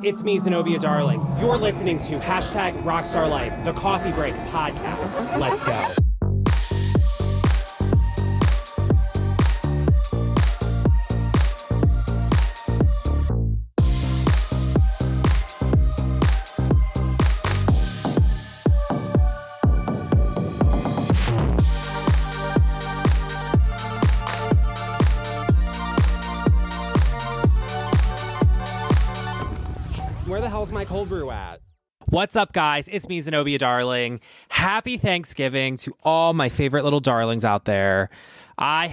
it's me, Zenobia Darling. You're listening to #RockstarLife, the Coffee Break podcast. Let's go. Where the hell's my cold brew at? What's up, guys? It's me, Zenobia Darling. Happy Thanksgiving to all my favorite little darlings out there. I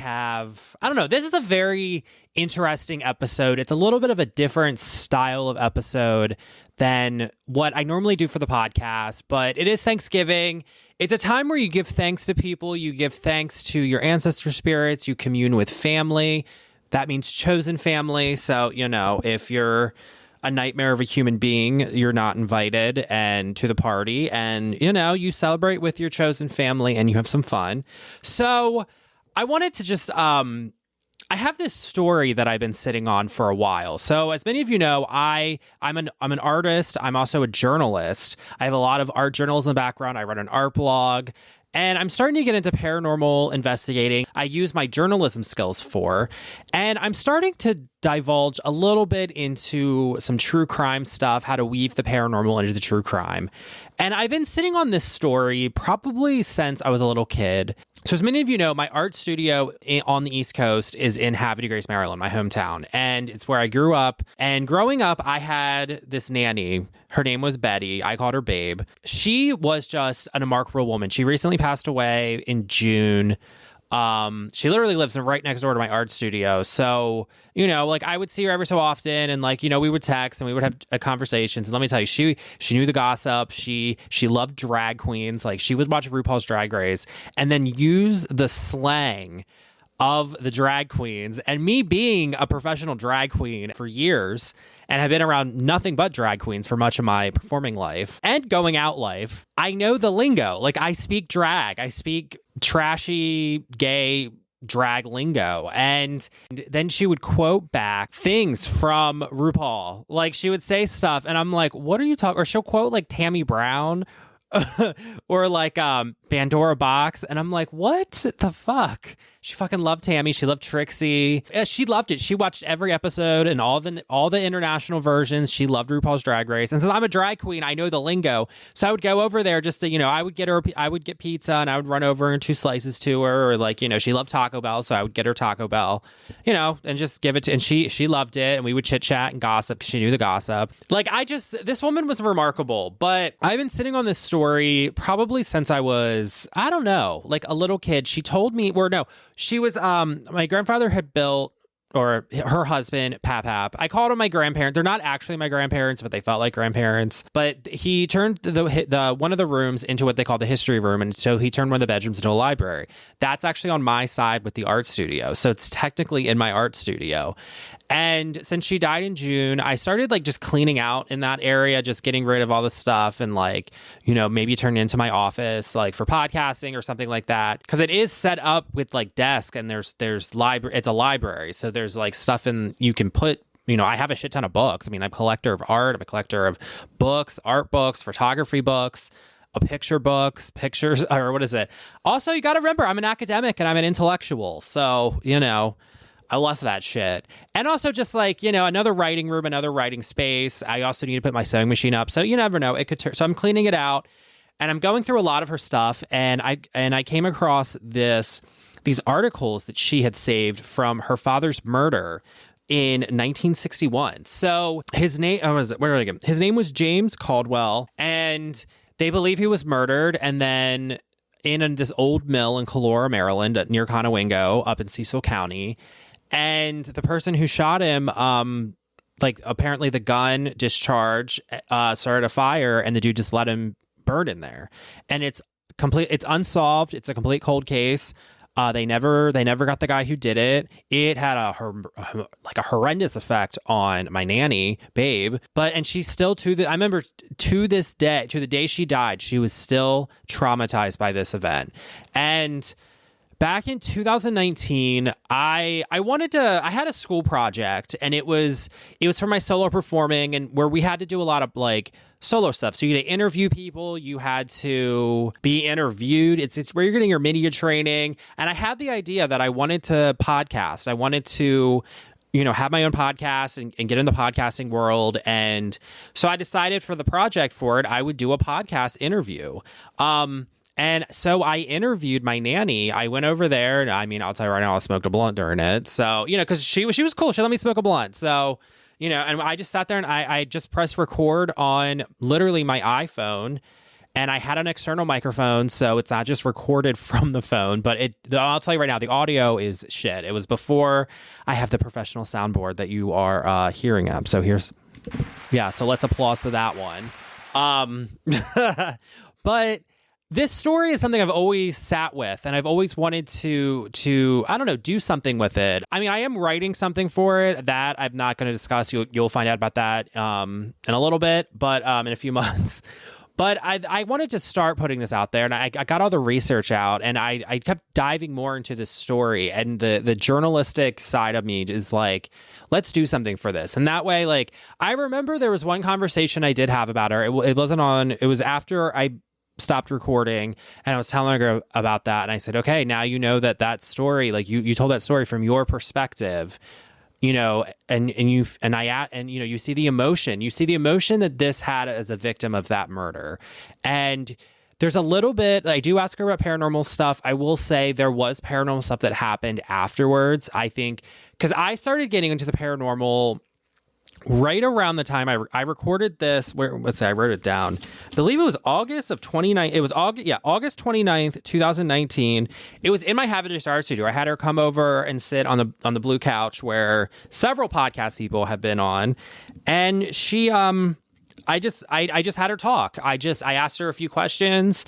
don't know, this is a very interesting episode. It's a little bit of a different style of episode than what I normally do for the podcast, but it is Thanksgiving. It's a time where you give thanks to people, you give thanks to your ancestor spirits, you commune with family. That means chosen family. So, you know, if you're a nightmare of a human being, you're not invited and to the party, and you know, you celebrate with your chosen family and you have some fun. So I wanted to just I have this story that I've been sitting on for a while. So as many of you know, I'm an artist. I'm also a journalist. I have a lot of art journalism background. I run an art blog. And I'm starting to get into paranormal investigating. I use my journalism skills for, and I'm starting to divulge a little bit into some true crime stuff, how to weave the paranormal into the true crime. And I've been sitting on this story probably since I was a little kid. So as many of you know, my art studio on the East Coast is in Havre de Grace, Maryland, my hometown. And it's where I grew up. And growing up, I had this nanny. Her name was Betty. I called her Babe. She was just an remarkable woman. She recently passed away in June. She literally lives right next door to my art studio. So, you know, like I would see her every so often, and like, you know, we would text and we would have conversations. And let me tell you, she knew the gossip. She loved drag queens. Like she would watch RuPaul's Drag Race and then use the slang of the drag queens. And me being a professional drag queen for years and have been around nothing but drag queens for much of my performing life and going out life, I know the lingo. Like I speak drag. I speak trashy, gay drag lingo. And then she would quote back things from RuPaul. Like she would say stuff and I'm like, what are you talking? Or she'll quote like Tammy Brown or like Pandora Box, and I'm like, what the fuck? She fucking loved Tammy. She loved Trixie. She loved it. She watched every episode and all the international versions. She loved RuPaul's Drag Race. And since I'm a drag queen, I know the lingo. So I would go over there just to, you know, I would get pizza and I would run over and 2 slices to her, or like, you know, she loved Taco Bell, so I would get her Taco Bell, you know, and just give it to, and she loved it, and we would chit chat and gossip because she knew the gossip. Like this woman was remarkable. But I've been sitting on this story probably since I was, I don't know, like a little kid. She told me, she was, my grandfather had built, or her husband, Pap. I called them my grandparents. They're not actually my grandparents, but they felt like grandparents. But he turned the one of the rooms into what they call the history room. And so he turned one of the bedrooms into a library. That's actually on my side with the art studio. So it's technically in my art studio. And since she died in June, I started like just cleaning out in that area, just getting rid of all the stuff and like, you know, maybe turn it into my office, like for podcasting or something like that. Cause it is set up with like desk and there's library. It's a library. So there's like stuff in, you can put, you know, I have a shit ton of books. I mean, I'm a collector of art. I'm a collector of books, art books, photography books, pictures, or what is it? Also, you got to remember, I'm an academic and I'm an intellectual. So, you know, I love that shit. And also just like, you know, another writing room, another writing space. I also need to put my sewing machine up. So you never know. It could turn. So I'm cleaning it out and I'm going through a lot of her stuff. And I came across these articles that she had saved from her father's murder in 1961. So his name, his name was James Caldwell, and they believe he was murdered. And then in this old mill in Colora, Maryland, near Conowingo, up in Cecil County. And the person who shot him, like apparently the gun discharge started a fire, and the dude just let him burn in there. And it's unsolved. It's a complete cold case. They never got the guy who did it. It had a horrendous effect on my nanny, Babe. And she's still I remember to this day, to the day she died, she was still traumatized by this event. And back in 2019, I had a school project, and it was for my solo performing, and where we had to do a lot of like solo stuff. So you had to interview people, you had to be interviewed. It's where you're getting your media training. And I had the idea that I wanted to podcast. I wanted to, have my own podcast and get in the podcasting world. And so I decided for the project for it, I would do a podcast interview. And so I interviewed my nanny. I went over there, and I mean, I'll tell you right now, I smoked a blunt during it. So, because she was cool. She let me smoke a blunt. So, and I just sat there and I just pressed record on literally my iPhone, and I had an external microphone. So it's not just recorded from the phone, but I'll tell you right now, the audio is shit. It was before I have the professional soundboard that you are hearing of. So so let's applause to that one. But this story is something I've always sat with, and I've always wanted to I don't know, do something with it. I mean, I am writing something for it that I'm not going to discuss. You'll find out about that in a little bit, but in a few months. But I wanted to start putting this out there, and I got all the research out, and I kept diving more into this story, and the journalistic side of me is like, let's do something for this. And that way, like, I remember there was one conversation I did have about her. It was after I stopped recording, and I was telling her about that, and I said, okay, now you know that story, like you told that story from your perspective, and you see the emotion that this had as a victim of that murder. And there's a little bit, I do ask her about paranormal stuff. I will say there was paranormal stuff that happened afterwards, I think, because I started getting into the paranormal right around the time I recorded this. I wrote it down. I believe it was August 29th, 2019. It was in my Havre de Grace art studio. I had her come over and sit on the blue couch where several podcast people have been on, and she I just had her talk. I asked her a few questions.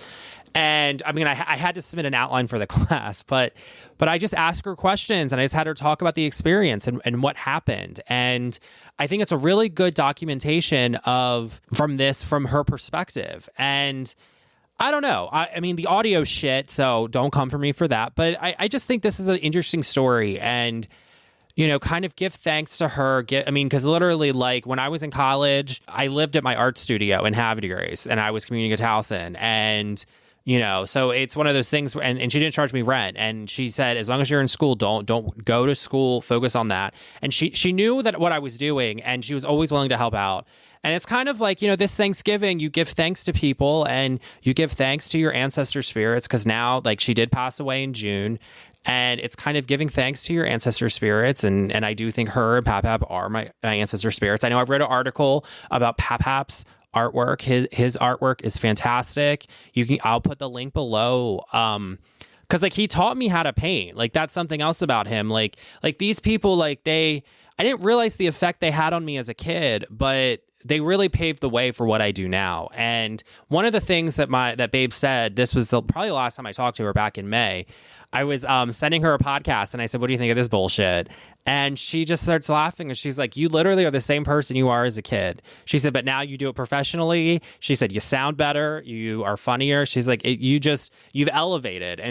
And I mean, I had to submit an outline for the class, but I just asked her questions, and I just had her talk about the experience and what happened. And I think it's a really good documentation from her perspective. And I don't know. I mean, the audio shit, so don't come for me for that. But I just think this is an interesting story, and kind of give thanks to her. Because literally, like, when I was in college, I lived at my art studio in Havre de Grace, and I was commuting at Towson, and so it's one of those things, and she didn't charge me rent. And she said, as long as you're in school, don't go to school, focus on that. And she knew that what I was doing, and she was always willing to help out. And it's kind of like, this Thanksgiving, you give thanks to people, and you give thanks to your ancestor spirits, because now, like, she did pass away in June, and it's kind of giving thanks to your ancestor spirits. And I do think her and Pap are my ancestor spirits. I know I've read an article about Pap's artwork. His artwork is fantastic. I'll put the link below. Cause like he taught me how to paint. Like that's something else about him. Like these people, like I didn't realize the effect they had on me as a kid, but they really paved the way for what I do now. And one of the things that Babe said, this was probably the last time I talked to her back in May. I was sending her a podcast, and I said, what do you think of this bullshit? And she just starts laughing, and she's like, you literally are the same person you are as a kid. She said, but now you do it professionally. She said, you sound better. You are funnier. She's like, you've elevated,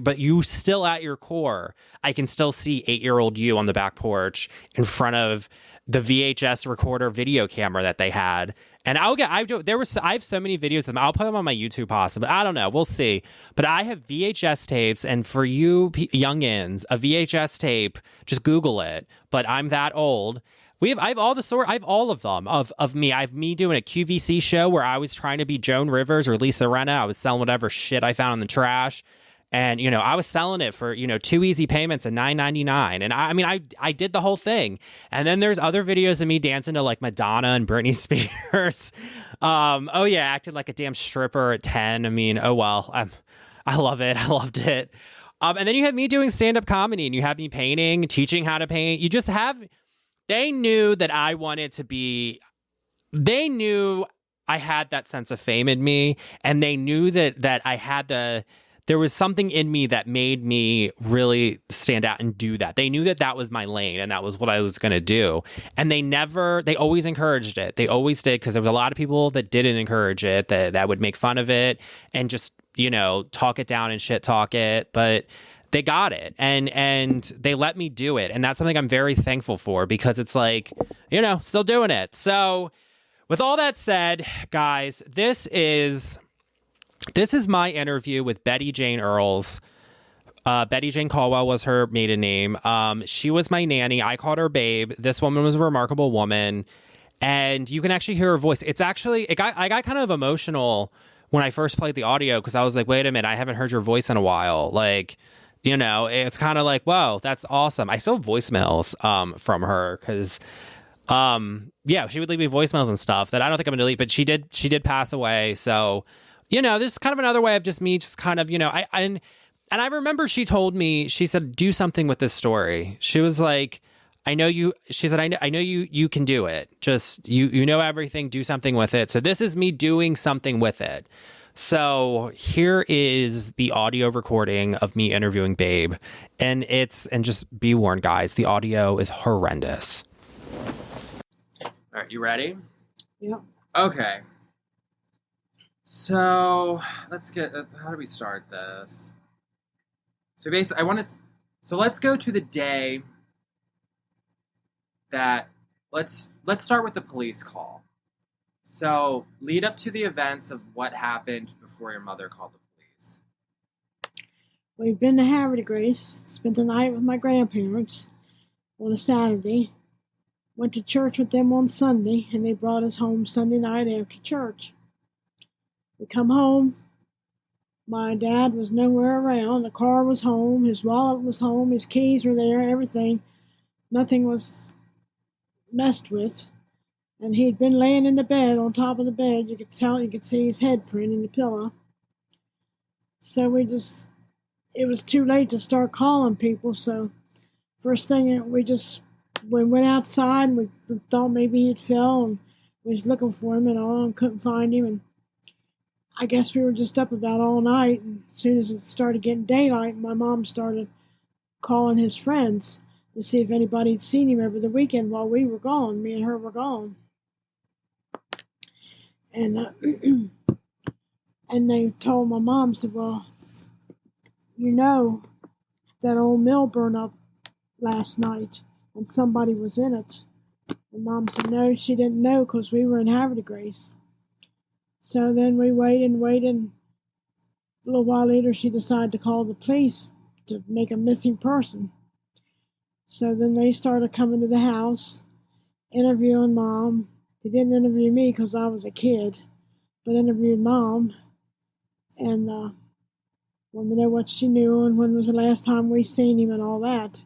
but you still at your core, I can still see 8-year-old you on the back porch in front of the VHS recorder video camera that they had. And I have so many videos of them. I'll put them on my YouTube possibly. I don't know. We'll see. But I have VHS tapes. And for you youngins, a VHS tape, just Google it. But I'm that old. I have all of them of me. I have me doing a QVC show where I was trying to be Joan Rivers or Lisa Rinna. I was selling whatever shit I found in the trash. And, I was selling it for, 2 easy payments at $9.99. And I did the whole thing. And then there's other videos of me dancing to like Madonna and Britney Spears. Acting like a damn stripper at 10. I mean, oh, well, I love it. I loved it. And then you have me doing stand-up comedy, and you have me painting, teaching how to paint. They knew that I wanted to be, they knew I had that sense of fame in me. And they knew that I had there was something in me that made me really stand out and do that. They knew that was my lane, and that was what I was going to do. And they always encouraged it. They always did, because there was a lot of people that didn't encourage it, that would make fun of it and just, talk it down and shit talk it. But they got it, and they let me do it, and that's something I'm very thankful for, because it's like, still doing it. So with all that said, guys, this is my interview with Betty Jane Earls. Betty Jane Caldwell was her maiden name. She was my nanny. I called her Babe. This woman was a remarkable woman, and you can actually hear her voice. It's actually, I got kind of emotional when I first played the audio, because I was like, wait a minute, I haven't heard your voice in a while. Like, it's kind of like, whoa, that's awesome. I still have voicemails from her, because she would leave me voicemails and stuff that I don't think I'm gonna delete, but she did pass away. So, this is kind of another way of just me, just kind of, and I remember she told me, she said, do something with this story. She was like, I know you can do it. Just, you know everything, do something with it. So this is me doing something with it. So here is the audio recording of me interviewing Babe. And just be warned, guys, the audio is horrendous. All right, you ready? Yeah. Okay. So how do we start this? So basically, let's go to the day that, let's start with the police call. So lead up to the events of what happened before your mother called the police. We've been to Havre de Grace, spent the night with my grandparents on a Saturday, went to church with them on Sunday, and they brought us home Sunday night after church. We come home. My dad was nowhere around. The car was home. His wallet was home. His keys were there. Everything. Nothing was messed with. And he'd been laying in the bed, on top of the bed. You could see his head print in the pillow. So it was too late to start calling people. So first thing, we went outside, and we thought maybe he'd fell, and we was looking for him and all, and couldn't find him. And I guess we were just up about all night, and as soon as it started getting daylight, my mom started calling his friends to see if anybody had seen him over the weekend while we were gone. Me and her were gone. And and they told my mom, said, well, that old mill burned up last night, and somebody was in it. And Mom said, no, she didn't know, because we were in Havre de Grace. So then we waited. A little while later, she decided to call the police to make a missing person. So then they started coming to the house, interviewing Mom. They didn't interview me because I was a kid, but interviewed Mom, and wanted to know what she knew and when was the last time we seen him and all that.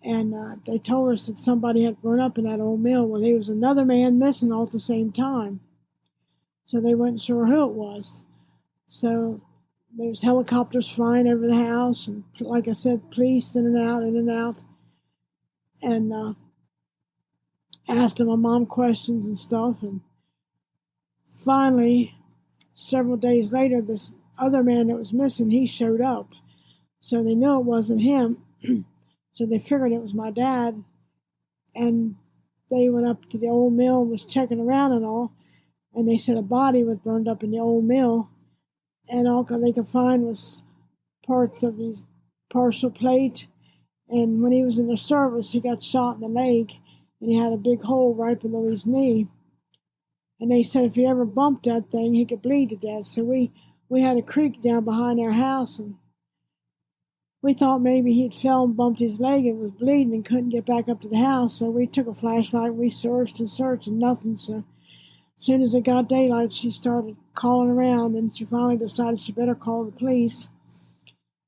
And they told us that somebody had burned up in that old mill. Well, there was another man missing all at the same time. So they weren't sure who it was. So there was helicopters flying over the house, and like I said, police in and out, and asked my mom questions and stuff. And finally, several days later, this other man that was missing, he showed up. So they knew it wasn't him. So they figured it was my dad. And they went up to the old mill and was checking around and all. And they said a body was burned up in the old mill, and all they could find was parts of his partial plate. And when he was in the service, he got shot in the leg, and he had a big hole right below his knee. And they said if he ever bumped that thing, he could bleed to death. So we had a creek down behind our house, and we thought maybe he'd fell and bumped his leg and was bleeding and couldn't get back up to the house. So we took a flashlight and we searched and nothing. So as soon as it got daylight, she started calling around, and she finally decided she better call the police.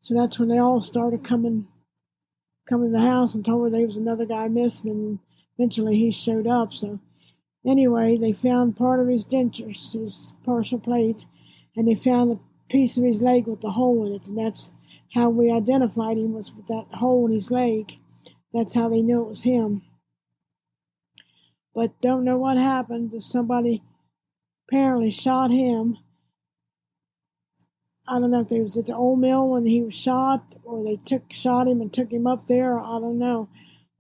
So that's when they all started coming to the house and told her there was another guy missing, and eventually he showed up. So anyway, they found part of his dentures, his partial plate, and they found a piece of his leg with the hole in it, and that's how we identified him, was with that hole in his leg. That's how they knew it was him. But don't know what happened. Somebody apparently shot him. I don't know if they was at the old mill when he was shot, or they shot him and took him up there. I don't know.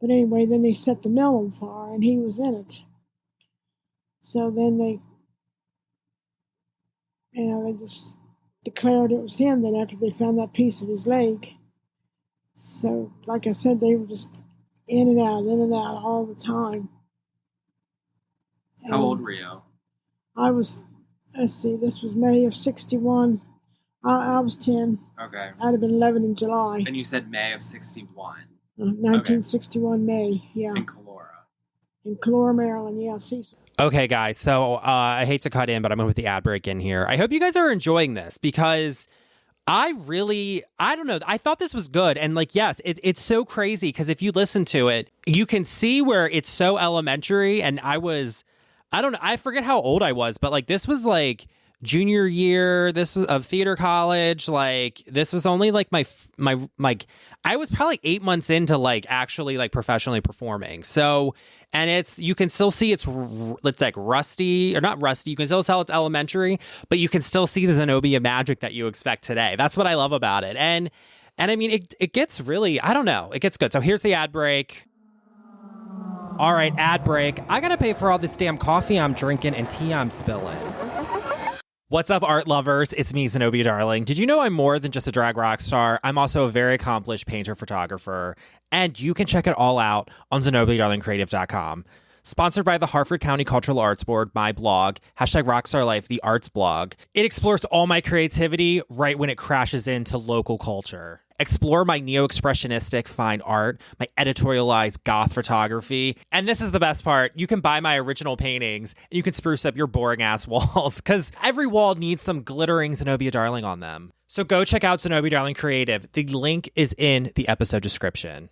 But anyway, then they set the mill on fire, and he was in it. So then they just declared it was him then after they found that piece of his leg. So, like I said, they were just in and out all the time. How old were you? I was, let's see, this was May of 61. I was 10. Okay. I'd have been 11 in July. And you said May of 61. 1961 May, yeah. In Colora. In Colora, Maryland, yeah, Cecil. Okay, guys, so I hate to cut in, but I'm going to put the ad break in here. I hope you guys are enjoying this because I don't know, I thought this was good. And like, yes, it's so crazy because if you listen to it, you can see where it's so elementary. And I don't know, I forget how old I was, but like this was like junior year, this was of theater college. Like this was only like my I was probably 8 months into like actually like professionally performing. So, and you can still see it's like rusty or not rusty. You can still tell it's elementary, but you can still see the Zenobia magic that you expect today. That's what I love about it. And I mean, it gets really, I don't know, it gets good. So here's the ad break. All right, ad break. I gotta pay for all this damn coffee I'm drinking and tea I'm spilling. What's up, art lovers? It's me, Zenobia Darling. Did you know I'm more than just a drag rock star? I'm also a very accomplished painter, photographer, and you can check it all out on ZenobiaDarlingCreative.com. Sponsored by the Havre County Cultural Arts Board, my blog, #RockstarLife, the arts blog. It explores all my creativity right when it crashes into local culture. Explore my neo-expressionistic fine art, my editorialized goth photography. And this is the best part. You can buy my original paintings and you can spruce up your boring-ass walls because every wall needs some glittering Zenobia Darling on them. So go check out Zenobia Darling Creative. The link is in the episode description.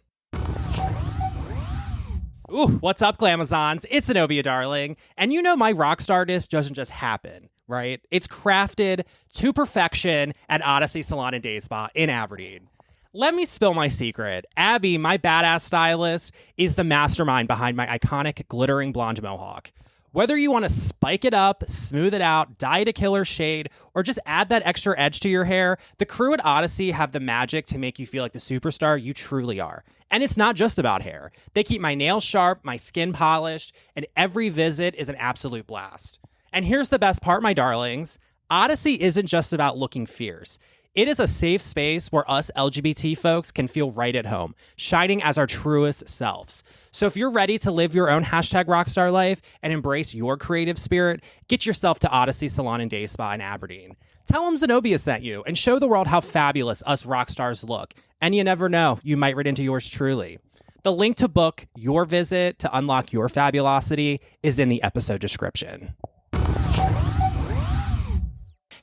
Ooh, what's up, Glamazons? It's Zenobia Darling. And you know my rock stardust doesn't just happen, right? It's crafted to perfection at Odyssey Salon and Day Spa in Aberdeen. Let me spill my secret. Abby, my badass stylist, is the mastermind behind my iconic glittering blonde mohawk. Whether you want to spike it up, smooth it out, dye it a killer shade, or just add that extra edge to your hair, the crew at Odyssey have the magic to make you feel like the superstar you truly are. And it's not just about hair. They keep my nails sharp, my skin polished, and every visit is an absolute blast. And here's the best part, my darlings. Odyssey isn't just about looking fierce. It is a safe space where us LGBT folks can feel right at home, shining as our truest selves. So if you're ready to live your own #rockstar life and embrace your creative spirit, get yourself to Odyssey Salon and Day Spa in Aberdeen. Tell them Zenobia sent you and show the world how fabulous us rock stars look. And you never know, you might run into yours truly. The link to book your visit to unlock your fabulosity is in the episode description.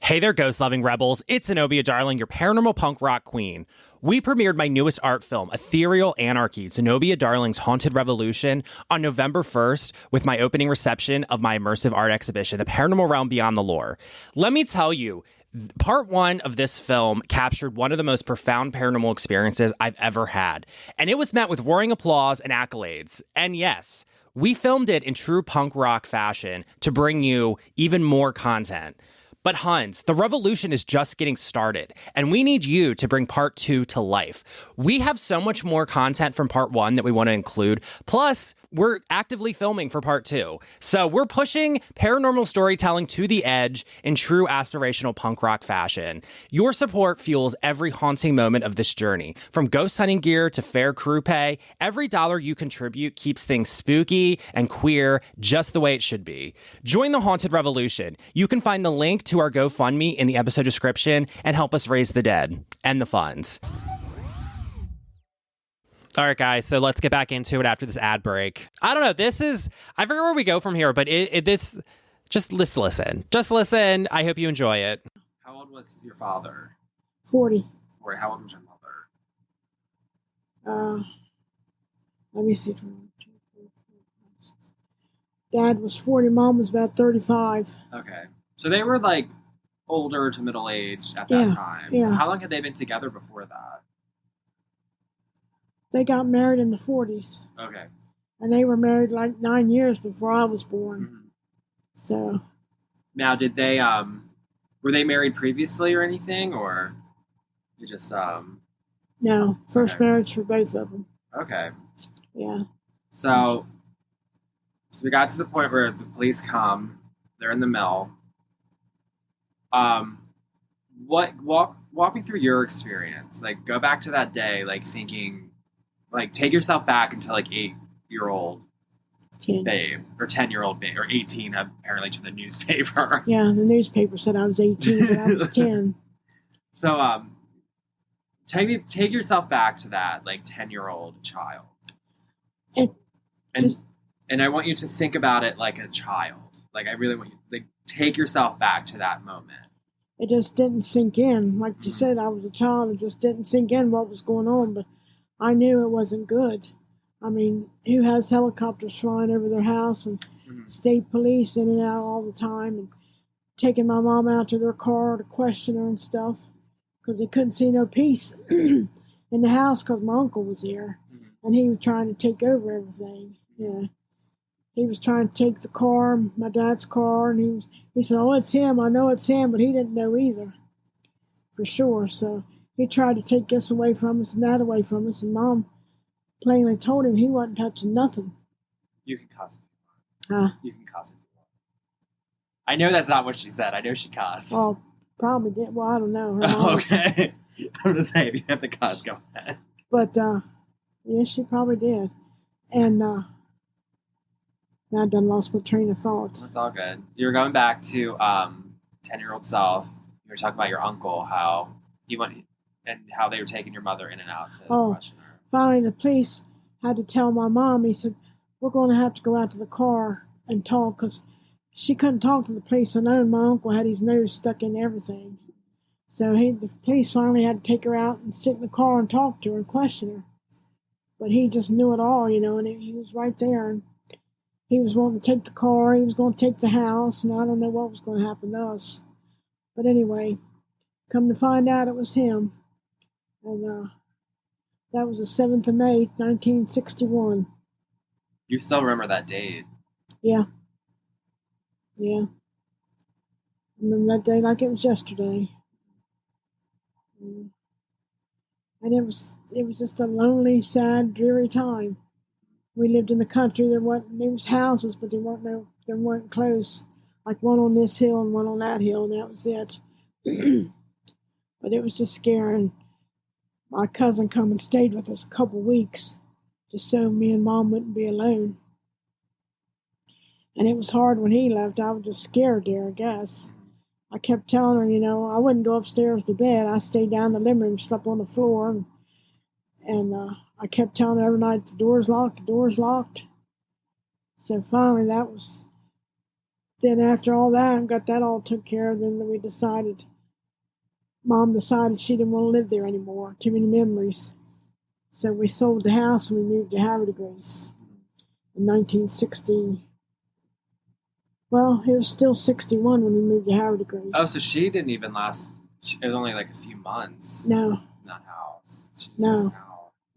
Hey there, ghost-loving rebels. It's Zenobia Darling, your paranormal punk rock queen. We premiered my newest art film, Ethereal Anarchy, Zenobia Darling's Haunted Revolution, on November 1st with my opening reception of my immersive art exhibition, The Paranormal Realm Beyond the Lore. Let me tell you, part one of this film captured one of the most profound paranormal experiences I've ever had. And it was met with roaring applause and accolades. And yes, we filmed it in true punk rock fashion to bring you even more content. But Huns, the revolution is just getting started, and we need you to bring part 2 to life. We have so much more content from part 1 that we want to include, plus we're actively filming for part 2. So we're pushing paranormal storytelling to the edge in true aspirational punk rock fashion. Your support fuels every haunting moment of this journey. From ghost hunting gear to fair crew pay, every dollar you contribute keeps things spooky and queer just the way it should be. Join the Haunted Revolution. You can find the link to our GoFundMe in the episode description and help us raise the dead and the funds. All right, guys, so let's get back into it after this ad break. I don't know, I forget where we go from here, but let's listen. Just listen. I hope you enjoy it. How old was your father? 40. How old was your mother? Let me see. Dad was 40, Mom was about 35. Okay. So they were like older to middle-aged at that time. Yeah. So how long had they been together before that? They got married in the 40s. Okay. And they were married like 9 years before I was born. Mm-hmm. So. Now, did they, were they married previously or anything, or you just, No, first marriage for both of them. Okay. Yeah. So we got to the point where the police come, they're in the mill. Walk walk me through your experience. Like, go back to that day, like thinking, like, take yourself back into like 8-year-old 10. babe or 10-year-old babe or 18 apparently to the newspaper. Yeah, the newspaper said I was 18, but I was 10. So, take yourself back to that like 10-year-old child. And I want you to think about it like a child. Like, I really want you like take yourself back to that moment. It just didn't sink in. Like you said, I was a child. It just didn't sink in what was going on, but I knew it wasn't good. I mean, who has helicopters flying over their house and state police in and out all the time and taking my mom out to their car to question her and stuff because they couldn't see no peace in the house because my uncle was there and he was trying to take over everything. Yeah. He was trying to take the car, my dad's car, and he said, oh, it's him. I know it's him, but he didn't know either, for sure. So he tried to take this away from us and that away from us, and Mom plainly told him he wasn't touching nothing. You can cuss if you want. Huh? You can cuss if you want. I know that's not what she said. I know she cussed. Well, probably did. Well, I don't know. Okay. I'm going to say, if you have to cuss, go ahead. But, yeah, she probably did. And, now I done lost my train of thought. That's all good. You were going back to 10-year-old self. You were talking about your uncle, how he went and how they were taking your mother in and out to question her. Finally, the police had to tell my mom. He said, we're going to have to go out to the car and talk because she couldn't talk to the police alone. My uncle had his nose stuck in everything. So the police finally had to take her out and sit in the car and talk to her and question her. But he just knew it all, and he was right there. And he was wanting to take the car, he was going to take the house, and I don't know what was going to happen to us. But anyway, come to find out it was him. And that was the 7th of May, 1961. You still remember that date? Yeah. Yeah. I remember that day like it was yesterday. And it was just a lonely, sad, dreary time. We lived in the country. There was houses, but they weren't close. Like one on this hill and one on that hill, and that was it. But it was just scary. My cousin come and stayed with us a couple weeks, just so me and Mom wouldn't be alone. And it was hard when he left. I was just scared there, I guess. I kept telling her, I wouldn't go upstairs to bed. I stayed down in the living room, slept on the floor, and I kept telling her every night, the door's locked, the door's locked. So finally then after all that and got that all took care of, then Mom decided she didn't want to live there anymore, too many memories. So we sold the house and we moved to Havre de Grace in 1960. Well, it was still 61 when we moved to Havre de Grace. Oh, so she didn't even last, it was only like a few months. No. Not house. No.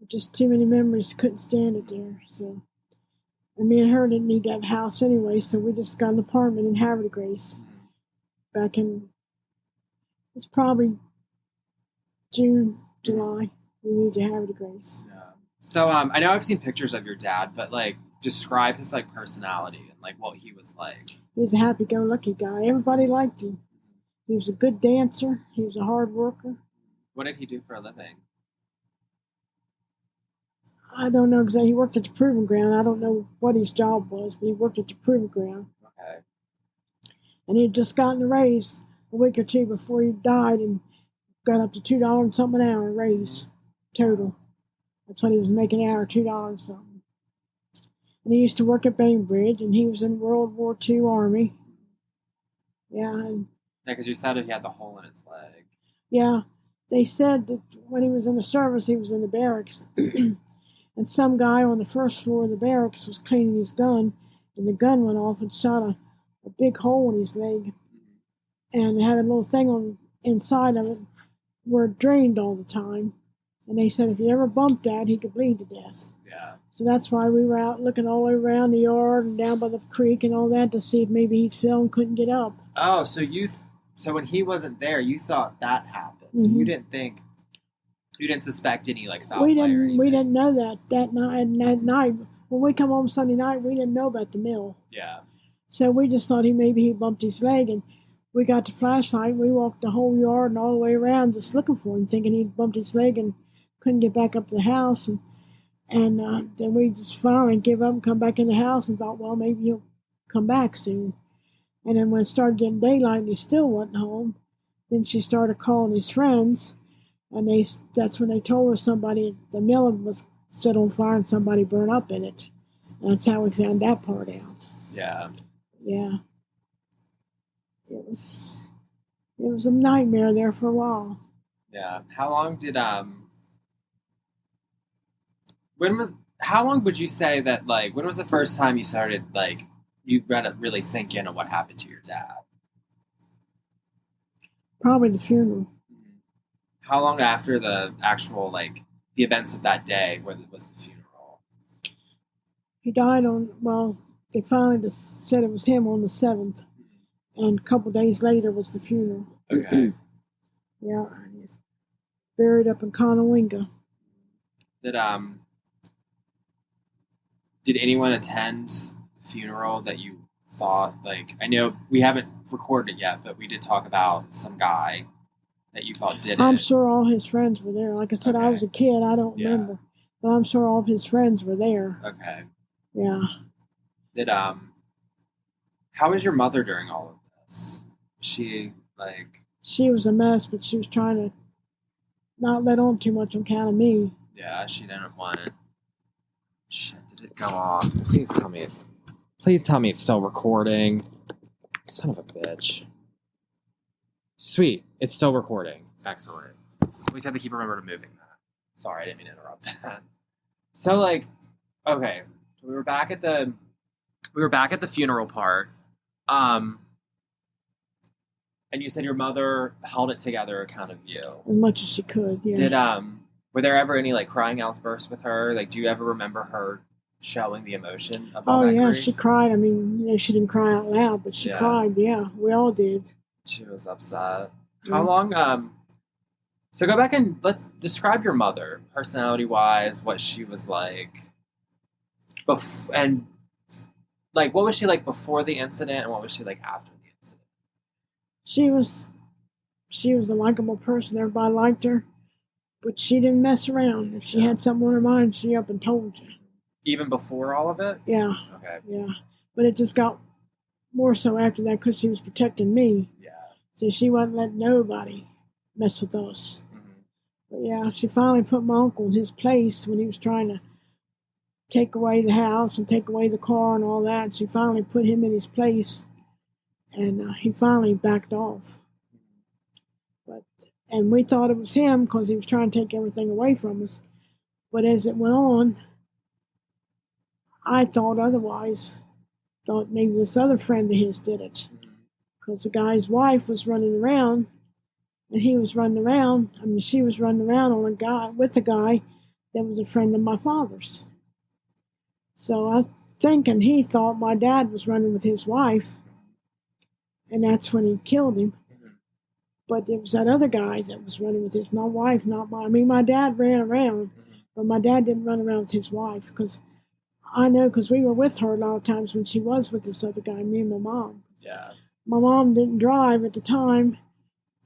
Just too many memories, couldn't stand it there. So, and me and her didn't need to have a house anyway, so we just got an apartment in Havre de Grace. Back in, it's probably June, July, we moved to Havre de Grace. Yeah. So, I know I've seen pictures of your dad, but like, describe his like personality and like what he was like. He was a happy-go-lucky guy. Everybody liked him. He was a good dancer. He was a hard worker. What did he do for a living? I don't know exactly. He worked at the proving ground. I don't know what his job was, but he worked at the proving ground. Okay. And he had just gotten a raise a week or two before he died and got up to $2 and something an hour raise total. That's what he was making an hour, $2 something. And he used to work at Bainbridge, and he was in World War II Army. Yeah. Because you said he had the hole in his leg. Yeah. They said that when he was in the service, he was in the barracks. And some guy on the first floor of the barracks was cleaning his gun, and the gun went off and shot a big hole in his leg. And it had a little thing on inside of it where it drained all the time. And they said if he ever bumped that, he could bleed to death. Yeah. So that's why we were out looking all around the yard and down by the creek and all that to see if maybe he'd fell and couldn't get up. Oh, so so when he wasn't there, you thought that happened. Mm-hmm. So you didn't suspect any like foul play or anything. We didn't know that night. When we come home Sunday night, we didn't know about the mill. Yeah. So we just thought maybe he bumped his leg, and we got the flashlight. We walked the whole yard and all the way around just looking for him, thinking he'd bumped his leg and couldn't get back up to the house. And then we just finally give up and come back in the house and thought, well, maybe he'll come back soon. And then when it started getting daylight and he still wasn't home, then she started calling his friends. And that's when they told her somebody, the mill was set on fire and somebody burned up in it. And that's how we found that part out. Yeah. Yeah. It was a nightmare there for a while. Yeah. How long did how long would you say that, like, when was the first time you started, like, you let it really sink in on what happened to your dad? Probably the funeral. How long after the actual, like, the events of that day was the funeral? He died they finally just said it was him on the 7th. And a couple days later was the funeral. Okay. Yeah, he's buried up in Conowinga. Did anyone attend the funeral that you thought, like, I know we haven't recorded it yet, but we did talk about some guy that you thought did it. I'm sure all his friends were there. Like I said, I was a kid, I don't remember. But I'm sure all of his friends were there. Okay. Yeah. How was your mother during all of this? She was a mess, but she was trying to not let on too much on account of me. Yeah, she didn't want it. Shit, did it go off? Please tell me it's still recording. Son of a bitch. Sweet, it's still recording. Excellent. We just have to keep remembering moving that. Sorry, I didn't mean to interrupt that. So, like, okay, so we were back at the funeral part. And you said your mother held it together account of you. As much as she could, yeah. Were there ever any, like, crying outbursts with her? Like, do you ever remember her showing the emotion of all that grief? She cried. I mean, she didn't cry out loud, but she cried, yeah. We all did. She was upset. How long, so go back and let's describe your mother, personality-wise, what she was like. And, like, what was she like before the incident, and what was she like after the incident? She was a likable person. Everybody liked her. But she didn't mess around. If she had something on her mind, she up and told you. Even before all of it? Yeah. Okay. Yeah. But it just got more so after that because she was protecting me. Yeah. So she wasn't letting nobody mess with us. Mm-hmm. But yeah, she finally put my uncle in his place when he was trying to take away the house and take away the car and all that. She finally put him in his place, and he finally backed off. And we thought it was him because he was trying to take everything away from us. But as it went on, I thought otherwise. Thought maybe this other friend of his did it. Because the guy's wife was running around, and he was running around. I mean, she was running around with a guy that was a friend of my father's. So I'm thinking he thought my dad was running with his wife, and that's when he killed him. But it was that other guy that was running with his wife, not mine. I mean, my dad ran around, but my dad didn't run around with his wife. Because I know, because we were with her a lot of times when she was with this other guy, me and my mom. Yeah. My mom didn't drive at the time,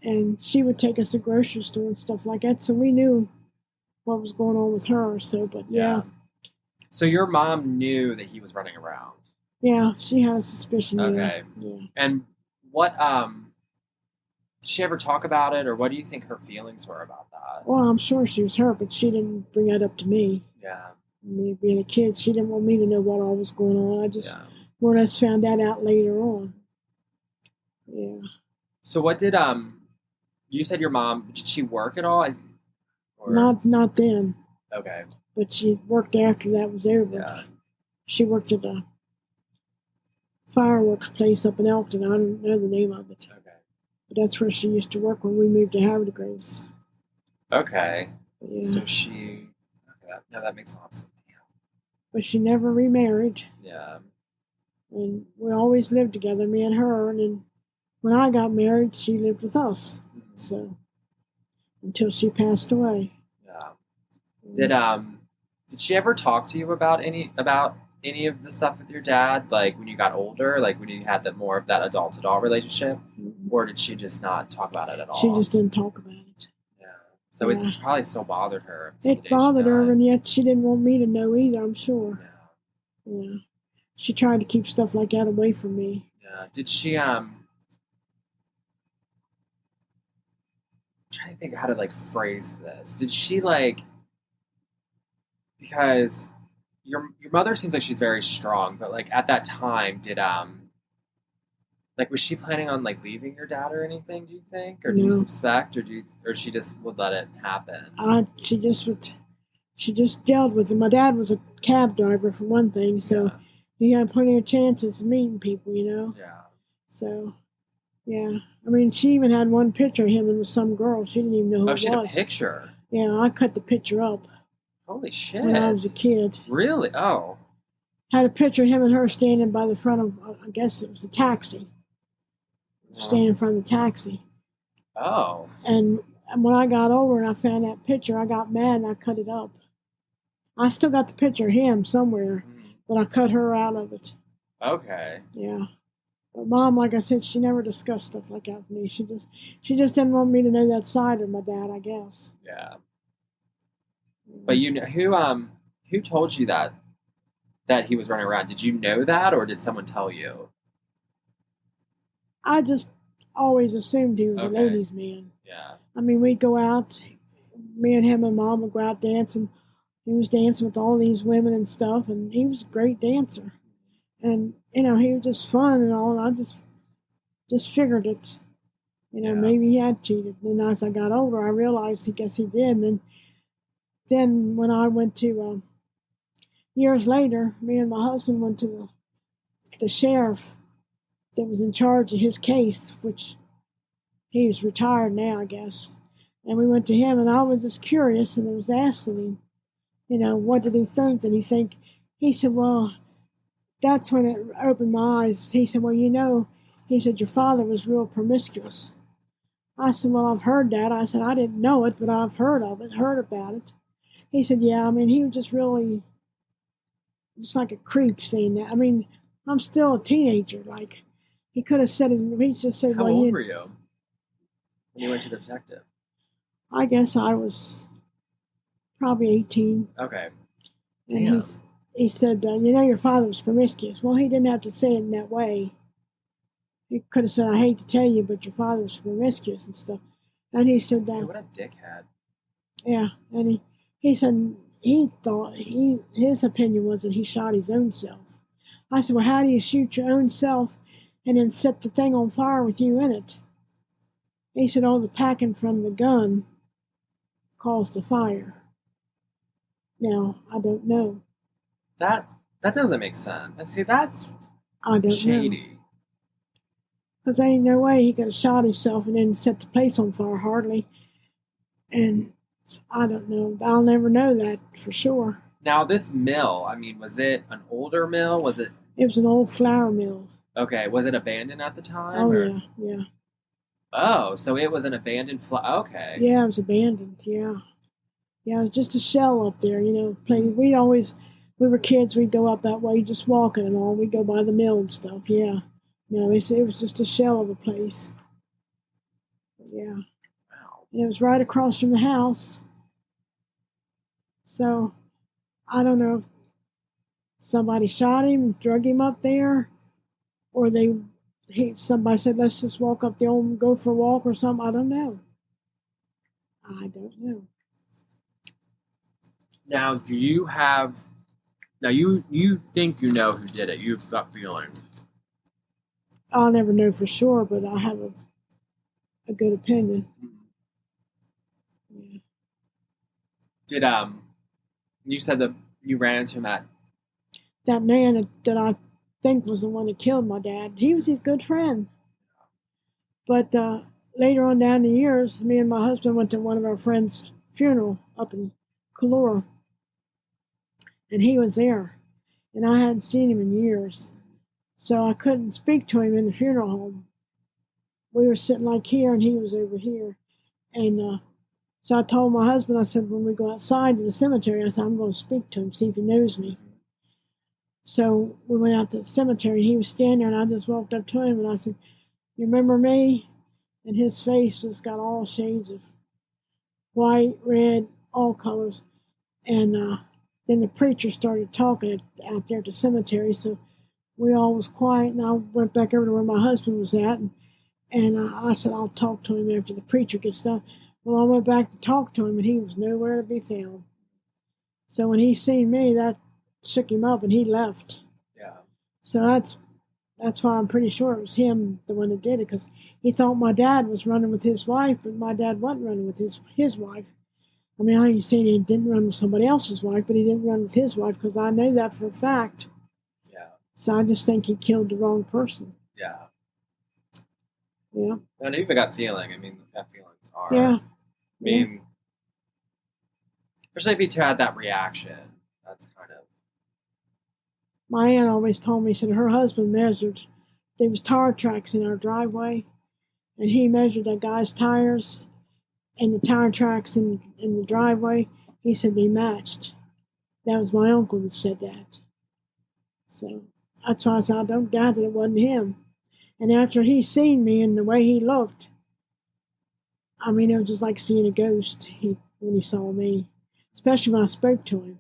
and she would take us to the grocery store and stuff like that. So we knew what was going on with her. So, but yeah. So your mom knew that he was running around? Yeah, she had a suspicion. Okay. Yeah. And what, did she ever talk about it, or what do you think her feelings were about that? Well, I'm sure she was hurt, but she didn't bring that up to me. Yeah. Me being a kid, she didn't want me to know what all was going on. I just more or less found that out later on. Yeah. So what did, you said your mom, did she work at all? Not then. Okay. But she worked after that was over. Yeah. She worked at a fireworks place up in Elkton. I don't know the name of it. Okay. But that's where she used to work when we moved to Havre de Grace. Okay. Yeah. So that makes a lot of sense. But she never remarried. Yeah. And we always lived together, me and her. And then when I got married, she lived with us. Mm-hmm. So until she passed away. Yeah. Did she ever talk to you about any of the stuff with your dad, like when you got older, like when you had more of that adult-to-adult relationship? Or did she just not talk about it at all? She just didn't talk about it. Yeah. So it's probably still bothered her. It bothered her, and yet she didn't want me to know either, I'm sure. Yeah. She tried to keep stuff like that away from me. Yeah. Did she, I'm trying to think how to, like, phrase this. Did she, like, because your mother seems like she's very strong, but, like, at that time, did, like, was she planning on, like, leaving your dad or anything, do you think? Or do you suspect, or she just would let it happen? She just dealt with it. My dad was a cab driver, for one thing, so he had plenty of chances of meeting people, you know? Yeah. So, yeah. I mean, she even had one picture of him and with some girl. She didn't even know who it was. Oh, she had a picture? Yeah, I cut the picture up. Holy shit. When I was a kid. Really? Oh. Had a picture of him and her standing by the front of, I guess it was a taxi. Standing in front of the taxi. Oh. And when I got older and I found that picture, I got mad and I cut it up. I still got the picture of him somewhere, but I cut her out of it. Okay. Yeah. But Mom, like I said, she never discussed stuff like that with me. She just didn't want me to know that side of my dad, I guess. Yeah. But you know who told you that he was running around? Did you know that, or did someone tell you? I just always assumed he was a ladies' man. Yeah. I mean, we'd go out, me and him and Mom would go out dancing. He was dancing with all these women and stuff, and he was a great dancer. And, you know, he was just fun and all, and I just figured it. You know, maybe he had cheated. And as I got older, I realized he did. And then when I went to, years later, me and my husband went to the sheriff that was in charge of his case, which he is retired now, I guess. And we went to him, and I was just curious, and I was asking him, you know, what did he think? Did he think? He said, well, that's when it opened my eyes. He said, well, you know, he said, your father was real promiscuous. I said, well, I've heard that. I said, I didn't know it, but I've heard about it. He said, yeah, I mean, he was just really, just like a creep saying that. I mean, I'm still a teenager. Like, he could have said it, he just said, how old were you when you went to the detective? I guess I was probably 18. Okay. Damn. And he said, you know, your father was promiscuous. Well, he didn't have to say it in that way. He could have said, I hate to tell you, but your father was promiscuous and stuff. And he said that. Hey, what a dickhead. Yeah. And he said he thought, his opinion was that he shot his own self. I said, well, how do you shoot your own self and then set the thing on fire with you in it? He said, oh, the packing from the gun caused the fire. Now, I don't know. That doesn't make sense. See, that's shady. Because there ain't no way he could have shot himself and then set the place on fire, hardly. And I don't know. I'll never know that for sure. Now, this mill, I mean, was it an older mill? Was it? It was an old flour mill. Okay. Was it abandoned at the time? Oh, or? Yeah. Oh, so it was an abandoned flour. Okay. Yeah, it was abandoned. Yeah. Yeah, it was just a shell up there, you know. We were kids, we'd go up that way just walking and all. We'd go by the mill and stuff, yeah. No, it was just a shell of a place. Yeah. Wow. And it was right across from the house. So, I don't know if somebody shot him, drug him up there, or somebody said, let's just walk up there and go for a walk or something. I don't know. Now, do you have... Now, you think you know who did it. You've got feelings. I'll never know for sure, but I have a good opinion. Yeah. Did, you said that you ran into him at... That man that I think was the one that killed my dad, he was his good friend. But later on down the years, me and my husband went to one of our friends' funeral up in Colora. And he was there. And I hadn't seen him in years. So I couldn't speak to him in the funeral home. We were sitting like here and he was over here. And so I told my husband, I said, when we go outside to the cemetery, I said, I'm going to speak to him, see if he knows me. So we went out to the cemetery and he was standing there and I just walked up to him and I said, you remember me? and his face has got all shades of white, red, all colors. And then the preacher started talking out there at the cemetery, so we all was quiet, and I went back over to where my husband was at, and I said, I'll talk to him after the preacher gets done. Well, I went back to talk to him, and he was nowhere to be found. So when he seen me, that shook him up, and he left. Yeah. So that's why I'm pretty sure it was him, the one that did it, because he thought my dad was running with his wife, but my dad wasn't running with his wife. I mean, I ain't saying he didn't run with somebody else's wife, but he didn't run with his wife, because I know that for a fact. Yeah. So I just think he killed the wrong person. Yeah. Yeah. And even gut feeling. I mean, gut feelings are. Yeah. I mean, especially if you had that reaction, that's kind of. My aunt always told me, said her husband measured, there was tire tracks in our driveway, and he measured that guy's tires and the tire tracks in the driveway. He said they matched. That was my uncle that said that. So that's why I said, I don't doubt that it wasn't him. And after he seen me and the way he looked, I mean, it was just like seeing a ghost when he saw me, especially when I spoke to him.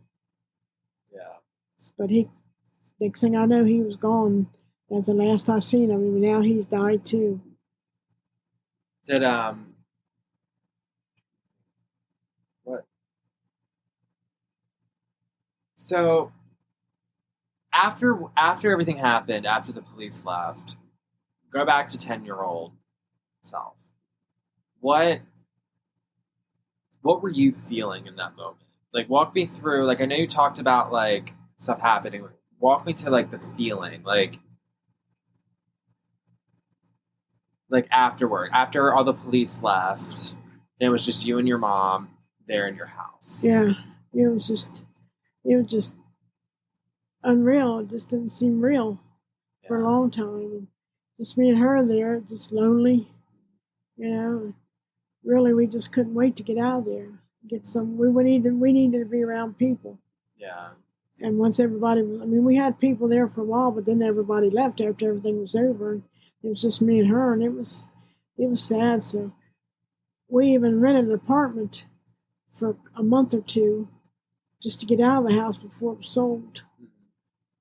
Yeah. But next thing I know, he was gone. That's the last I seen of him. Now he's died too. Did what? So after everything happened, after the police left, go back to 10-year-old self. What were you feeling in that moment? Like, walk me through. Like, I know you talked about like stuff happening. Walk me to like the feeling, like afterward, after all the police left, and it was just you and your mom there in your house. Yeah, it was just unreal. It just didn't seem real for a long time. And just me and her there, just lonely. You know, really, we just couldn't wait to get out of there. We needed to be around people. Yeah. And once everybody, I mean, we had people there for a while, but then everybody left after everything was over. And it was just me and her, and it was sad. So we even rented an apartment for a month or two just to get out of the house before it was sold.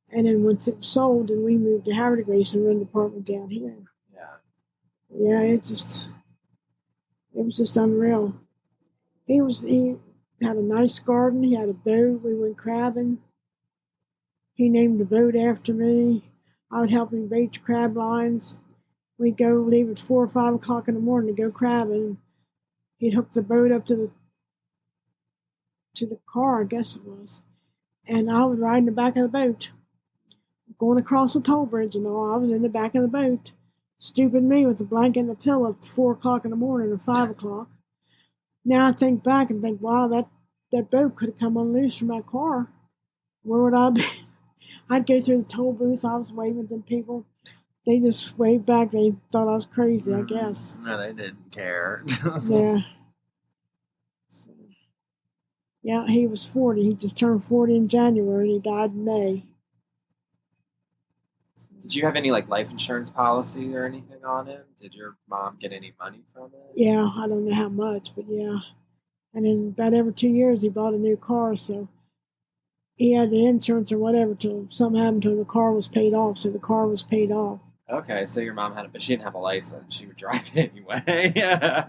And then once it was sold, then we moved to Havre de Grace and rented an apartment down here. Yeah. Yeah, it was just unreal. He had a nice garden. He had a boat. We went crabbing. He named the boat after me. I would help him bait the crab lines. We'd go leave at 4 or 5 o'clock in the morning to go crabbing. He'd hook the boat up to the car, I guess it was. And I would ride in the back of the boat. Going across the toll bridge and all, I was in the back of the boat. Stupid me with the blanket and the pillow at 4 o'clock in the morning or 5 o'clock. Now I think back and think, wow, that boat could have come unloose from my car. Where would I be? I'd go through the toll booth. I was waving at them people. They just waved back. They thought I was crazy, I guess. No, they didn't care. Yeah. So, yeah, he was 40. He just turned 40 in January, and he died in May. Did you have any like life insurance policy or anything on him? Did your mom get any money from it? Yeah, I don't know how much, but yeah. And then about every 2 years, he bought a new car, so he had the insurance or whatever till something happened to him. The car was paid off, so the car was paid off. Okay, so your mom had it, but she didn't have a license. She would drive it anyway. Yeah.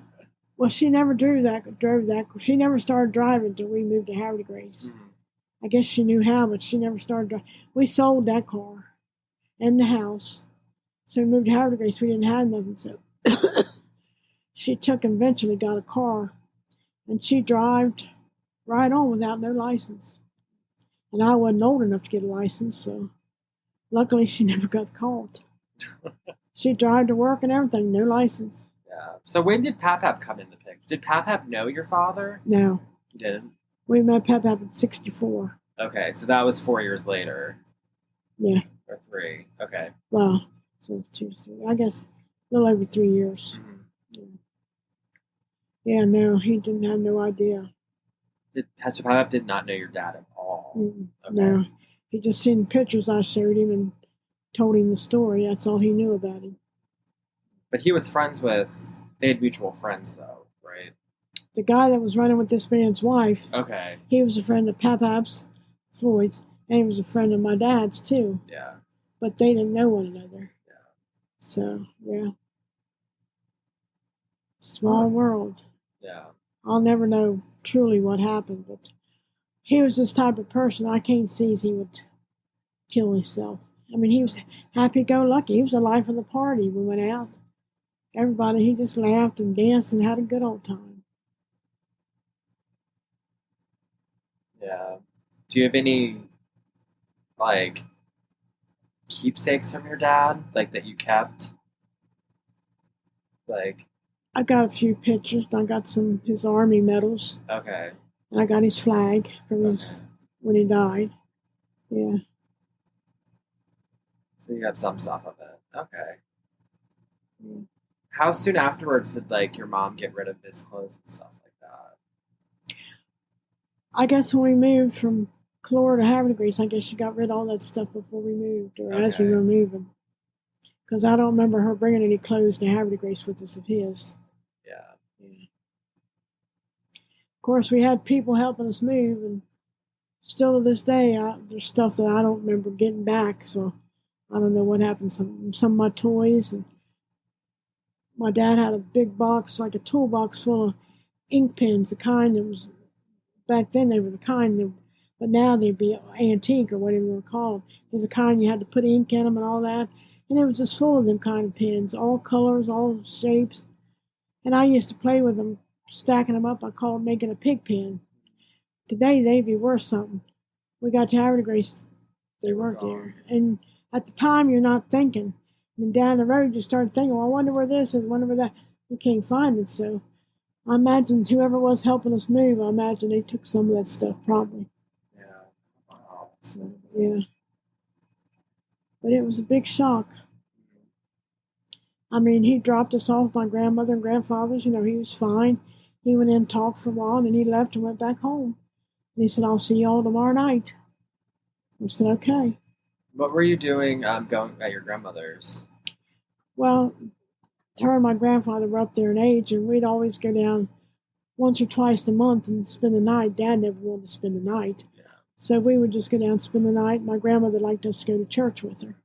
Well, she never drove that. She never started driving until we moved to Havre de Grace. Mm-hmm. I guess she knew how, but she never started driving. We sold that car and the house. So we moved to Havre de Grace. We didn't have nothing, so she took and eventually got a car. And she drove right on without no license. And I wasn't old enough to get a license, so luckily she never got caught. She drove to work and everything, no license. Yeah. So when did Pap come in the picture? Did Pap know your father? No. You didn't? We met Pap at 64. Okay, so that was 4 years later. Yeah. Or 3. Okay. Wow. So it's 2, 3. I guess a little over 3 years. Mm-hmm. Yeah, no, he didn't have no idea. So Pap did not know your dad at all? Okay. No. He just seen pictures I showed him and told him the story. That's all he knew about him. But he was friends with They had mutual friends, though, right? The guy that was running with this man's wife, Okay. he was a friend of Papap's, Floyd's, and he was a friend of my dad's, too. Yeah. But they didn't know one another. Yeah. So, yeah. Small world. Yeah. I'll never know truly what happened, but he was this type of person I can't see as he would kill himself. I mean, he was happy-go-lucky. He was the life of the party. We went out. Everybody, he just laughed and danced and had a good old time. Yeah. Do you have any, like, keepsakes from your dad, like, that you kept? Like, I got a few pictures. I got some his army medals. okay. And I got his flag from his when he died. Yeah. So you have some stuff of it. Okay. Yeah. How soon afterwards did, like, your mom get rid of his clothes and stuff like that? I guess when we moved from Colora to Havre de Grace, I guess she got rid of all that stuff before we moved, or as we Okay. were moving. Because I don't remember her bringing any clothes to Havre de Grace with us of his. Yeah. Of course, we had people helping us move, and still to this day, there's stuff that I don't remember getting back. So I don't know what happened. Some of my toys, and my dad had a big box, like a toolbox full of ink pens, the kind that was back then. They were the kind that, but now they'd be antique or whatever they were called. There's the kind you had to put ink in them and all that, and it was just full of them kind of pens, all colors, all shapes. And I used to play with them, stacking them up. I call it making a pig pen. Today they'd be worth something. We got to Havre de Grace, they weren't there. And at the time, you're not thinking. And down the road, you start thinking, well, I wonder where this is, I wonder where that. You can't find it. So I imagine whoever was helping us move, I imagine they took some of that stuff probably. Yeah. Wow. So, yeah. But it was a big shock. I mean, he dropped us off, my grandmother and grandfather's. You know, he was fine. He went in and talked for a while, and then he left and went back home. And he said, I'll see you all tomorrow night. I said, okay. What were you doing going at your grandmother's? Well, her and my grandfather were up there in age, and we'd always go down once or twice a month and spend the night. Dad never wanted to spend the night. Yeah. So we would just go down and spend the night. My grandmother liked us to go to church with her.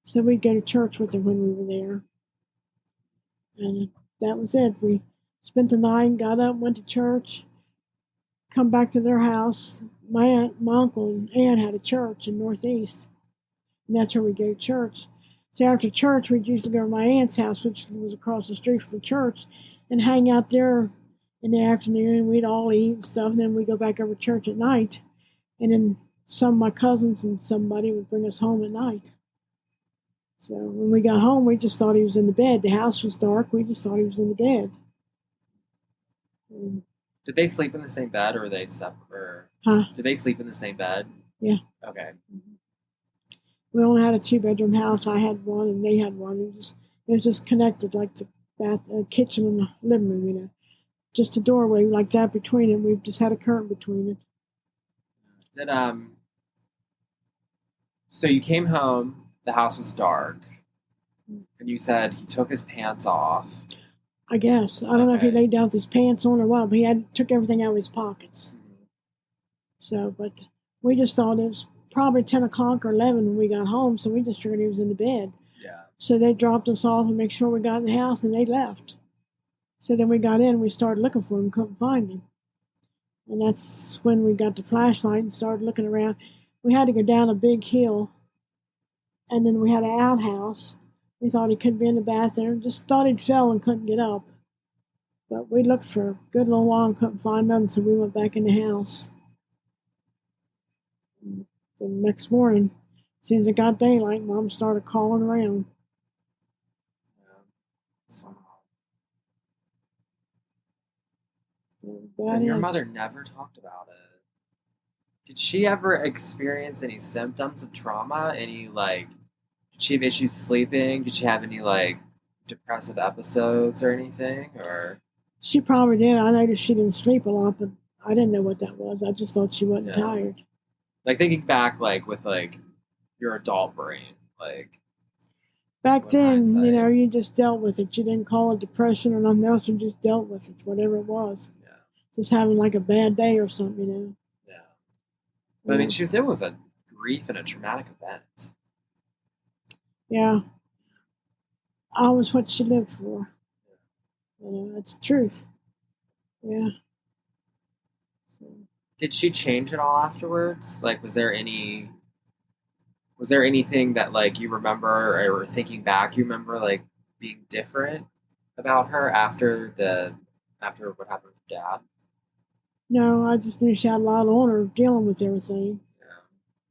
So we'd go to church with her when we were there. And that was it. We spent the night, got up, went to church, come back to their house. My aunt, my uncle, and aunt had a church in Northeast, and that's where we go to church. So after church, we'd usually go to my aunt's house, which was across the street from the church, and hang out there in the afternoon. We'd all eat and stuff, and then we'd go back over to church at night. And then some of my cousins and somebody would bring us home at night. So when we got home, we just thought he was in the bed. The house was dark. We just thought he was in the bed. And, Did they sleep in the same bed, or were they separate? huh? Did they sleep in the same bed? Yeah. Okay. We only had a 2-bedroom house. I had one, and they had one. It was just connected, like the kitchen and the living room. You know, just a doorway like that between it. We just had a curtain between it. Did So you came home. The house was dark, and you said he took his pants off. I guess I don't know if he laid down with his pants on or what, but he took everything out of his pockets. Mm-hmm. So, but we just thought it was probably 10 o'clock or 11 when we got home, so we just figured he was in the bed. Yeah. So they dropped us off and make sure we got in the house, and they left. So then we got in and we started looking for him, couldn't find him. And that's when we got the flashlight and started looking around. We had to go down a big hill, and then we had an outhouse. We thought he could be in the bathroom, just thought he'd fell and couldn't get up. But we looked for a good little while and couldn't find nothing, so we went back in the house. And the next morning, as soon as it got daylight, Mom started calling around. And your mother never talked about it. Did she ever experience any symptoms of trauma? Any, like, did she have issues sleeping? Did she have any, like, depressive episodes or anything? Or She probably did. I noticed she didn't sleep a lot, but I didn't know what that was. I just thought she wasn't tired. Like, thinking back, like, with, like, your adult brain, like. Back with then, hindsight. you just dealt with it. You didn't call it depression or nothing else. You just dealt with it, whatever it was. Yeah. Just having like a bad day or something, Yeah. But I mean, she was in with a grief and a traumatic event. Yeah. Always what she lived for. That's the truth. Yeah. Did she change at all afterwards? Like, was there anything that like you remember or thinking back, you remember like being different about her after what happened with Dad? No, I just knew she had a lot on her dealing with everything. Yeah.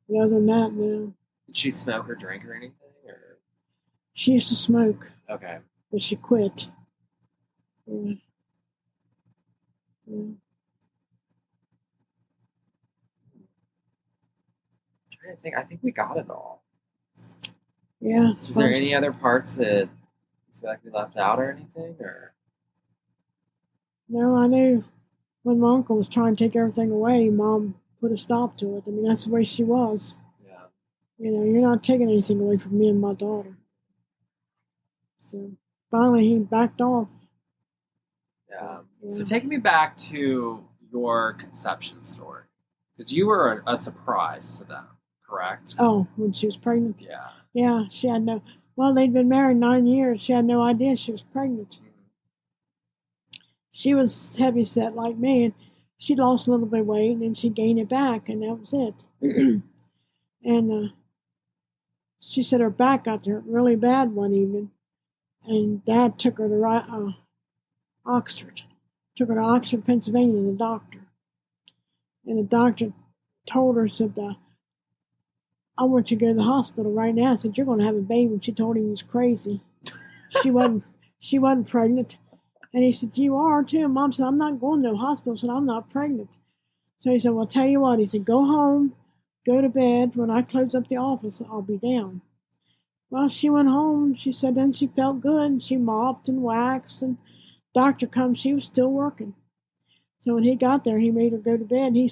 But other than that, no. Did she smoke or drink or anything? Or She used to smoke, okay. but she quit. Yeah. Yeah. I'm trying to think. I think we got it all. Yeah. Is there any other parts that you feel like we left out or anything? Or No, I knew when my uncle was trying to take everything away, Mom put a stop to it. I mean, that's the way she was. yeah. You're not taking anything away from me and my daughter. So finally, he backed off. Yeah. Yeah. So take me back to your conception story, because you were a surprise to them, correct? Oh, when she was pregnant? Yeah. Yeah, she had no. Well, they'd been married 9 years. She had no idea she was pregnant. Mm-hmm. She was heavy set like me, and she lost a little bit of weight, and then she gained it back, and that was it. And she said her back got hurt really bad one evening, and Dad took her to Oxford. Took her to Oxford, Pennsylvania, to the doctor. And the doctor told her, said, I want you to go to the hospital right now. I said, you're going to have a baby. And she told him he was crazy. She wasn't pregnant. And he said, you are too. And Mom said, I'm not going to no hospital. I said, I'm not pregnant. So he said, well, tell you what. He said, go home, go to bed. When I close up the office, I'll be down. Well, she went home. She said then she felt good. And she mopped and waxed. And doctor comes, she was still working. So when he got there, he made her go to bed. She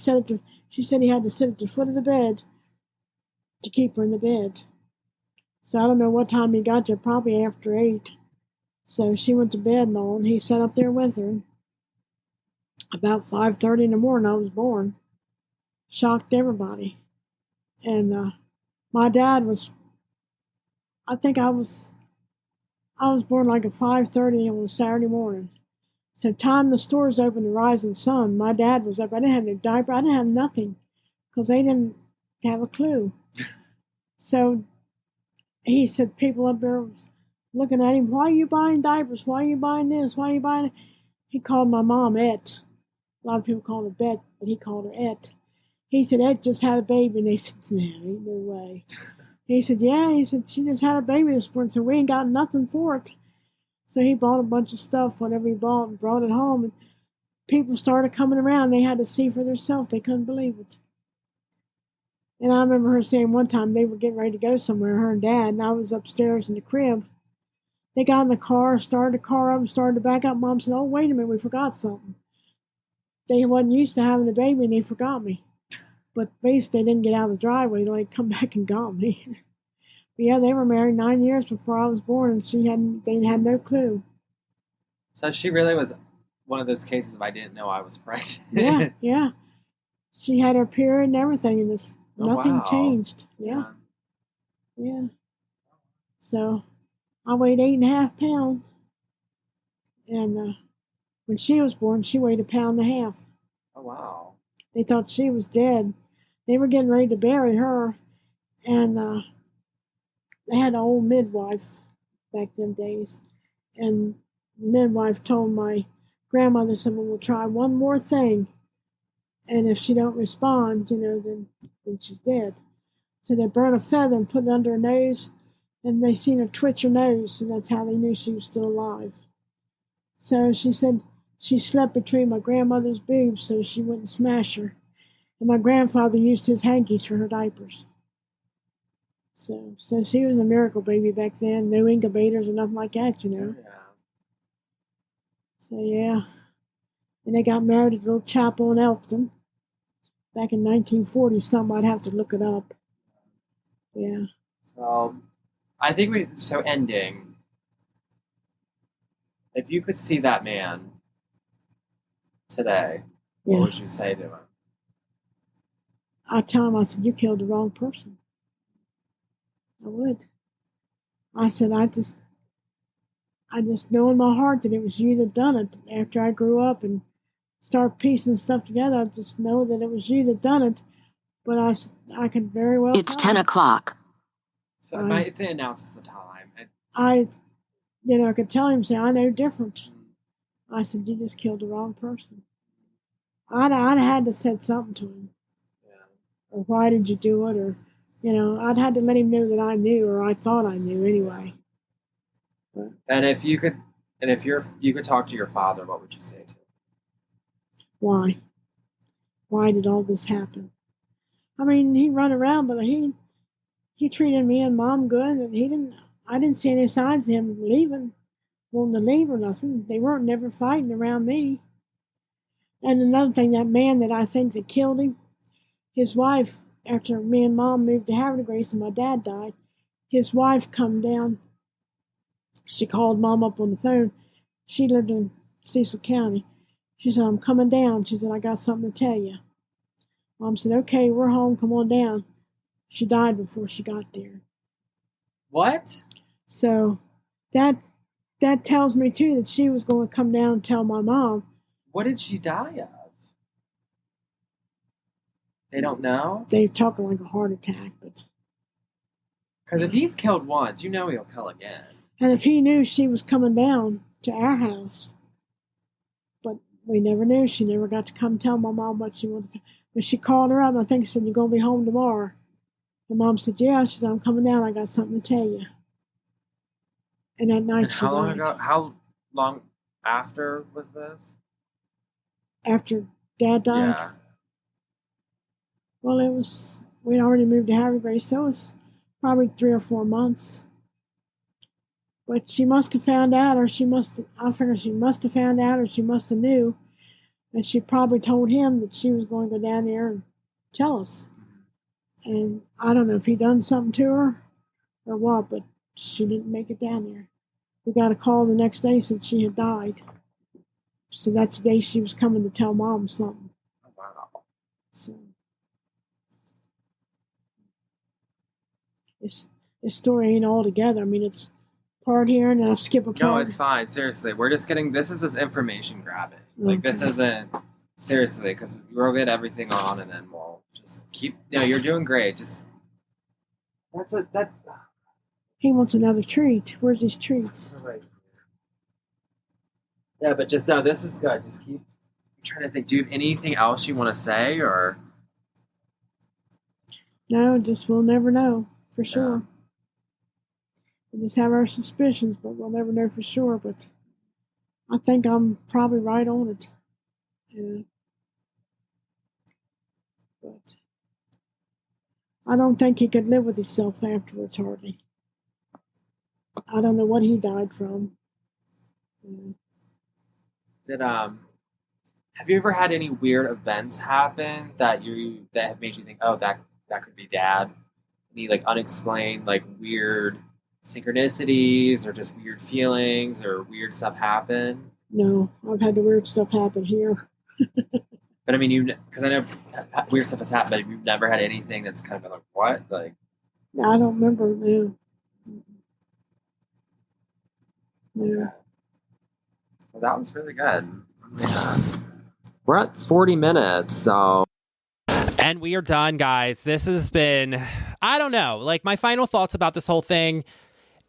said he had to sit at the foot of the bed to keep her in the bed. So I don't know what time he got there, probably after 8. So she went to bed and all, and he sat up there with her. About 5:30 in the morning, I was born. Shocked everybody. And my dad was, I think I was born like at 5:30 on a Saturday morning. So time the stores opened to Rising Sun, my dad was up. I didn't have no diaper. I didn't have nothing because they didn't have a clue. So he said people up there was looking at him, why are you buying diapers? Why are you buying this? Why are you buying it? He called my mom Et. A lot of people call her Bet, but he called her Et. He said, Et just had a baby. And they said, no, ain't no way. He said, yeah. He said, she just had a baby this morning, so we ain't got nothing for it. So he bought a bunch of stuff, whatever he bought, and brought it home. And people started coming around. They had to see for themselves. They couldn't believe it. And I remember her saying one time they were getting ready to go somewhere, her and Dad, and I was upstairs in the crib. They got in the car, started the car up, and started to back up. Mom said, oh, wait a minute, we forgot something. They wasn't used to having a baby, and they forgot me. But at least they didn't get out of the driveway. They come back and got me. But yeah, they were married 9 years before I was born, and they had no clue. So she really was one of those cases of I didn't know I was pregnant. Yeah. She had her period and everything, and nothing changed. Yeah. So I weighed 8.5 pounds, and when she was born, she weighed 1.5 pounds. Oh wow! They thought she was dead. They were getting ready to bury her, and they had an old midwife back them days, and the midwife told my grandmother, said, well, we'll try one more thing, and if she don't respond, then she's dead. So they burned a feather and put it under her nose, and they seen her twitch her nose, and that's how they knew she was still alive. So she said she slept between my grandmother's boobs so she wouldn't smash her, and my grandfather used his hankies for her diapers. So she was a miracle baby back then. No incubators or nothing like that, Yeah. So yeah. And they got married at a little chapel in Elkton back in 1940 something. I'd have to look it up. Yeah. So I think ending. If you could see that man today, Yeah. what would you say to him? I tell him, I said, you killed the wrong person. I would. I said, I just know in my heart that it was you that done it. After I grew up and started piecing stuff together, I just know that it was you that done it. But I could very well. It's 10 o'clock. So it announces the time. I could tell him, say, I know different. I said, you just killed the wrong person. I'd had to said something to him. Or why did you do it? Or, I'd had to let him know that I knew, or I thought I knew anyway. But, and if you could talk to your father, what would you say to him? Why? Why did all this happen? I mean, he run around, but he treated me and Mom good, and I didn't see any signs of him wanting to leave or nothing. They weren't never fighting around me. And another thing, that man that I think that killed him, his wife, after me and Mom moved to Havre de Grace and my dad died, his wife come down. She called Mom up on the phone. She lived in Cecil County. She said, I'm coming down. She said, I got something to tell you. Mom said, okay, we're home. Come on down. She died before she got there. What? So that tells me, too, that she was going to come down and tell my mom. What did she die of? They don't know? They're talking like a heart attack, but... Because if he's killed once, he'll kill again. And if he knew she was coming down to our house, but we never knew. She never got to come tell my mom what she wanted to. But she called her up, and I think she said, you're going to be home tomorrow. And Mom said, yeah. She said, I'm coming down. I got something to tell you. And that night she died. How long after was this? After Dad died? Yeah. Well, we'd already moved to Havre de Grace, so it was probably 3 or 4 months. But she must have found out, I figured she must have found out, or she must have knew. And she probably told him that she was going to go down there and tell us. And I don't know if he done something to her or what, but she didn't make it down there. We got a call the next day since she had died. So that's the day she was coming to tell Mom something. Oh, wow. So this story ain't all together. I mean, it's part here and then I skip a part. No, it's fine. Seriously, we're just getting. This is just information grabbing. Like this isn't seriously because we'll get everything on and then we'll just keep. You're doing great. Just that's. He wants another treat. Where's his treats? Yeah, but just no. This is good. Just keep. I'm trying to think. Do you have anything else you want to say or? No, just we'll never know for sure. We just have our suspicions, but we'll never know for sure. But I think I'm probably right on it. Yeah. But I don't think he could live with himself afterwards, hardly. I don't know what he died from. Yeah. Have you ever had any weird events happen that have made you think, oh, that could be Dad? Any like unexplained, like weird synchronicities or just weird feelings or weird stuff happen? No, I've had the weird stuff happen here. But I mean, because I know weird stuff has happened, but you've never had anything that's kind of been like, what? Like, No, I don't remember. No. No. Well, that was really good. We're at 40 minutes, so. And we are done, guys. This has been, I don't know, like my final thoughts about this whole thing.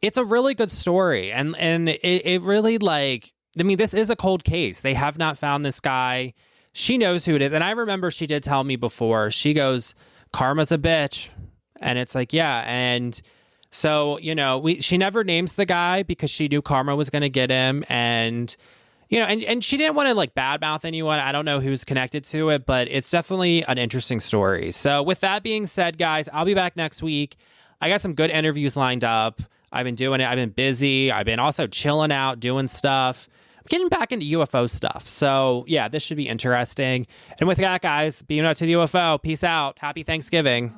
It's a really good story. And it really like, I mean, this is a cold case. They have not found this guy. She knows who it is. And I remember she did tell me before, she goes, karma's a bitch. And it's like, yeah. And so, she never names the guy because she knew karma was going to get him. And, and she didn't want to like badmouth anyone. I don't know who's connected to it, but it's definitely an interesting story. So with that being said, guys, I'll be back next week. I got some good interviews lined up. I've been doing it. I've been busy. I've been also chilling out, doing stuff. I'm getting back into UFO stuff. So yeah, this should be interesting. And with that, guys, being out to the UFO, peace out. Happy Thanksgiving.